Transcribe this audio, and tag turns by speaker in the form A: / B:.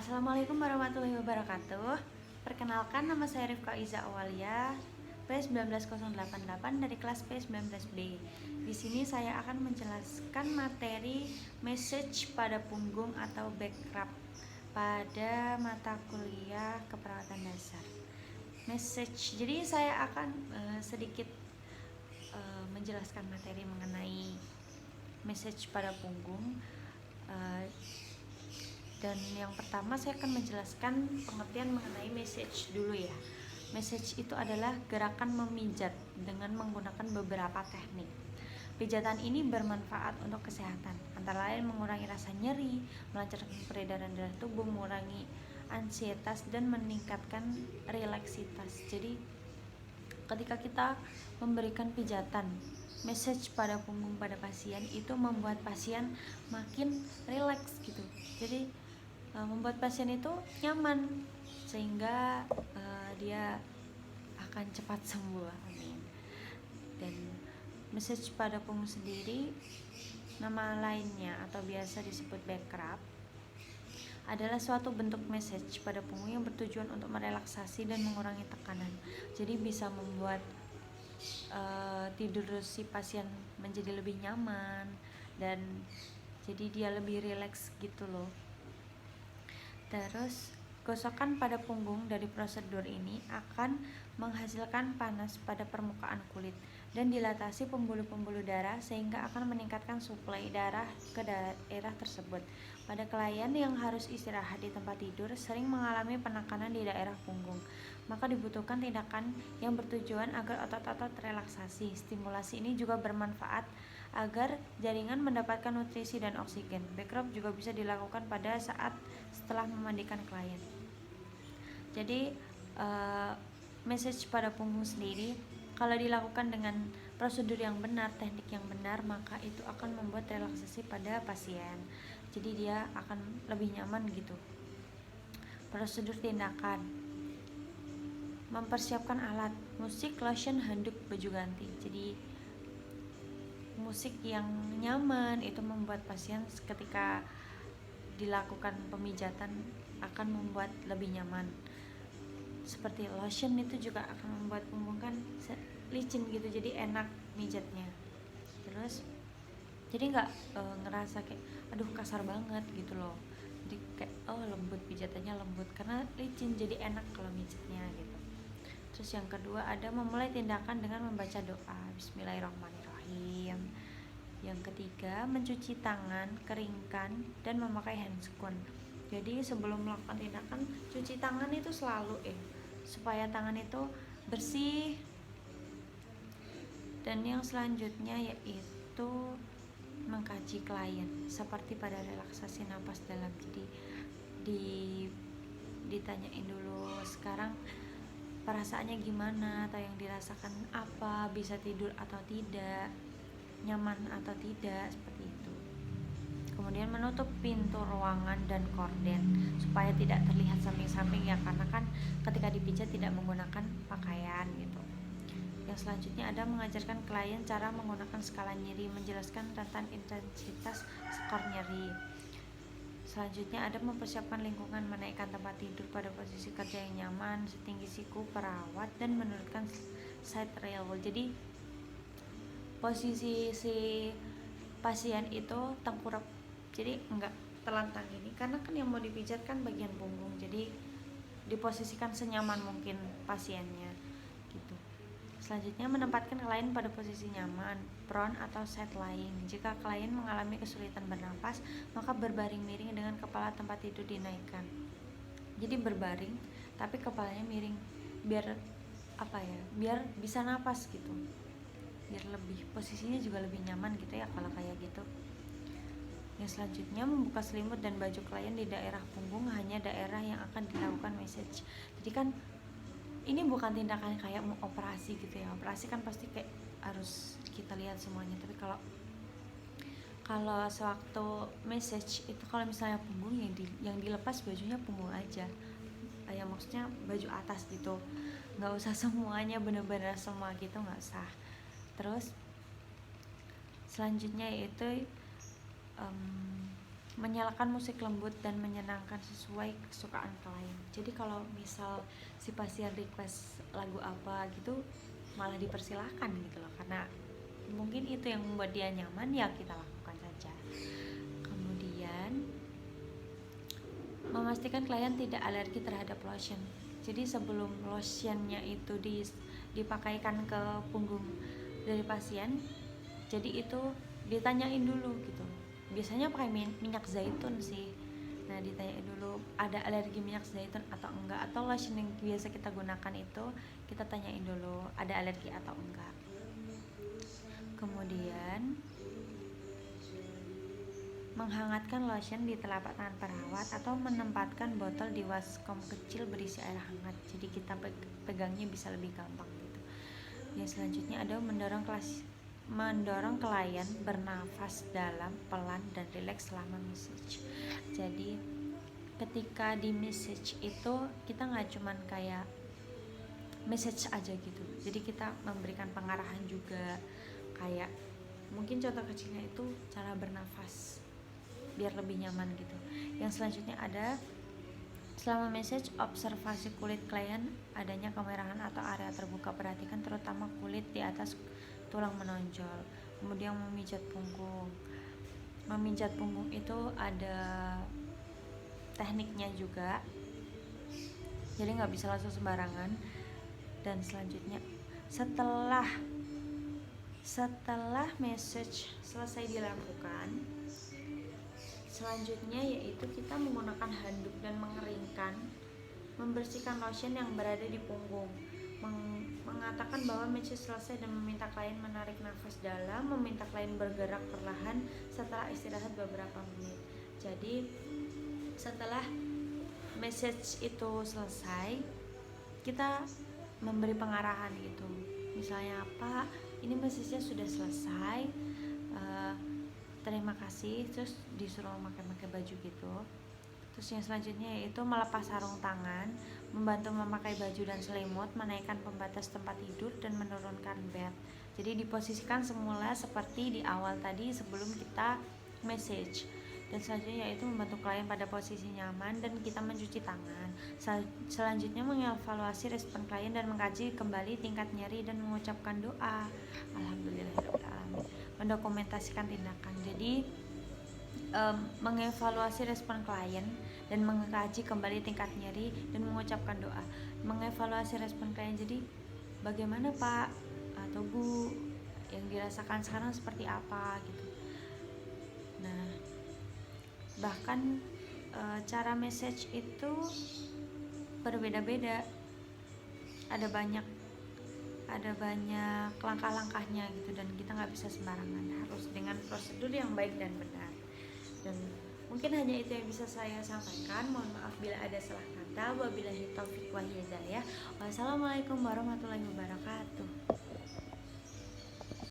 A: Assalamualaikum warahmatullahi wabarakatuh. Perkenalkan, nama saya Rifka Iza Awalia, P19088 dari kelas P19B. Di sini saya akan menjelaskan materi message pada punggung atau backrub pada mata kuliah keperawatan dasar. Message. Jadi saya akan sedikit menjelaskan materi mengenai message pada punggung. Dan yang pertama saya akan menjelaskan pengertian mengenai message dulu ya. Message itu adalah gerakan memijat dengan menggunakan beberapa teknik. Pijatan ini bermanfaat untuk kesehatan, antara lain mengurangi rasa nyeri, melancarkan peredaran darah tubuh, mengurangi ansietas, dan meningkatkan relaksitas. Jadi ketika kita memberikan pijatan message pada punggung pada pasien, itu membuat pasien makin rileks gitu. Jadi membuat pasien itu nyaman sehingga dia akan cepat sembuh. Amin. Dan message pada punggung sendiri, nama lainnya atau biasa disebut backrub, adalah suatu bentuk message pada punggung yang bertujuan untuk merelaksasi dan mengurangi tekanan. Jadi bisa membuat tidur si pasien menjadi lebih nyaman dan jadi dia lebih rileks gitu loh. Terus gosokan pada punggung dari prosedur ini akan menghasilkan panas pada permukaan kulit dan dilatasi pembuluh-pembuluh darah sehingga akan meningkatkan suplai darah ke daerah tersebut. Pada klien yang harus istirahat di tempat tidur sering mengalami penekanan di daerah punggung, maka dibutuhkan tindakan yang bertujuan agar otot-otot relaksasi. Stimulasi ini juga bermanfaat agar jaringan mendapatkan nutrisi dan oksigen. Backrub juga bisa dilakukan pada saat setelah memandikan klien. Jadi message pada punggung sendiri kalau dilakukan dengan prosedur yang benar, teknik yang benar, maka itu akan membuat relaksasi pada pasien. Jadi dia akan lebih nyaman gitu. Prosedur tindakan: mempersiapkan alat, musik, lotion, handuk, baju ganti. Jadi musik yang nyaman itu membuat pasien ketika dilakukan pemijatan akan membuat lebih nyaman. Seperti lotion itu juga akan membuat punggung kan licin gitu, jadi enak mijatnya. Terus jadi nggak ngerasa kayak aduh kasar banget gitu loh. Jadi kayak lembut, pijatannya lembut karena licin, jadi enak kalau mijatnya gitu. Terus yang kedua ada memulai tindakan dengan membaca doa Bismillahirrahmanirrahim. Yang ketiga, mencuci tangan, keringkan, dan memakai handscoon. Jadi sebelum melakukan tindakan, cuci tangan itu selalu supaya tangan itu bersih. Dan yang selanjutnya yaitu mengkaji klien seperti pada relaksasi napas dalam. Jadi ditanyain dulu sekarang perasaannya gimana, atau yang dirasakan apa, bisa tidur atau tidak, nyaman atau tidak, seperti itu. Kemudian menutup pintu ruangan dan korden supaya tidak terlihat samping-samping ya, karena kan ketika dipijat tidak menggunakan pakaian gitu. Yang selanjutnya ada mengajarkan klien cara menggunakan skala nyeri, menjelaskan tentang intensitas skor nyeri. Selanjutnya ada mempersiapkan lingkungan, menaikkan tempat tidur pada posisi kerja yang nyaman setinggi siku perawat dan menurunkan side rail. Jadi posisi si pasien itu tengkurap, jadi enggak telentang ini karena kan yang mau dipijat kan bagian punggung, jadi diposisikan senyaman mungkin pasiennya gitu. Selanjutnya menempatkan klien pada posisi nyaman, prone atau side lying. Jika klien mengalami kesulitan bernapas, maka berbaring miring dengan kepala tempat tidur dinaikkan. Jadi berbaring tapi kepalanya miring biar biar bisa napas gitu, biar lebih posisinya juga lebih nyaman gitu ya kalau kayak gitu. Yang selanjutnya membuka selimut dan baju klien di daerah punggung, hanya daerah yang akan dilakukan message. Jadi kan ini bukan tindakan kayak mau operasi gitu ya. Operasi kan pasti kayak harus kita lihat semuanya. Tapi kalau sewaktu message itu, kalau misalnya punggung yang dilepas bajunya punggung aja. Ya maksudnya baju atas gitu. Nggak usah semuanya bener-bener semua gitu, nggak usah. Terus selanjutnya yaitu menyalakan musik lembut dan menyenangkan sesuai kesukaan klien. Jadi kalau misal si pasien request lagu apa gitu, malah dipersilahkan gitu loh, karena mungkin itu yang membuat dia nyaman, ya kita lakukan saja. Kemudian memastikan klien tidak alergi terhadap lotion. Jadi sebelum lotionnya itu dipakaikan ke punggung dari pasien, jadi itu ditanyain dulu gitu. Biasanya pakai minyak zaitun sih. Nah, ditanyain dulu ada alergi minyak zaitun atau enggak, atau lotion yang biasa kita gunakan itu kita tanyain dulu ada alergi atau enggak. Kemudian menghangatkan lotion di telapak tangan perawat atau menempatkan botol di waskom kecil berisi air hangat, jadi kita pegangnya bisa lebih gampang gitu. Yang selanjutnya ada mendorong klien bernafas dalam, pelan, dan rileks selama message. Jadi ketika di message itu kita nggak cuman kayak message aja gitu, jadi kita memberikan pengarahan juga, kayak mungkin contoh kecilnya itu cara bernafas biar lebih nyaman gitu. Yang selanjutnya ada selama message, observasi kulit klien, adanya kemerahan atau area terbuka, perhatikan terutama kulit di atas tulang menonjol. Kemudian memijat punggung. Memijat punggung itu ada tekniknya juga, jadi nggak bisa langsung sembarangan. Dan selanjutnya setelah message selesai dilakukan, selanjutnya yaitu kita menggunakan handuk dan mengeringkan, membersihkan lotion yang berada di punggung, mengatakan bahwa message selesai dan meminta klien menarik nafas dalam, meminta klien bergerak perlahan setelah istirahat beberapa menit. Jadi setelah message itu selesai, kita memberi pengarahan gitu, misalnya apa, ini message-nya sudah selesai, terima kasih, terus disuruh memakai baju gitu. Terus yang selanjutnya yaitu melepas sarung tangan, membantu memakai baju dan selimut, menaikkan pembatas tempat tidur, dan menurunkan bed. Jadi diposisikan semula seperti di awal tadi sebelum kita message. Dan selanjutnya yaitu membantu klien pada posisi nyaman dan kita mencuci tangan. Selanjutnya mengevaluasi respon klien dan mengkaji kembali tingkat nyeri dan mengucapkan doa. Alhamdulillahirrahmanirrahim. Mendokumentasikan tindakan. Jadi mengevaluasi respon klien dan mengkaji kembali tingkat nyeri dan mengucapkan doa. Mengevaluasi respon klien, jadi bagaimana Pak atau Bu yang dirasakan sekarang seperti apa gitu. Nah, bahkan cara message itu berbeda-beda, ada banyak langkah-langkahnya gitu, dan kita nggak bisa sembarangan, harus dengan prosedur yang baik dan benar. Dan mungkin hanya itu yang bisa saya sampaikan. Mohon maaf bila ada salah kata. Wabillahi taufiq wal hidayah. Wassalamualaikum warahmatullahi wabarakatuh.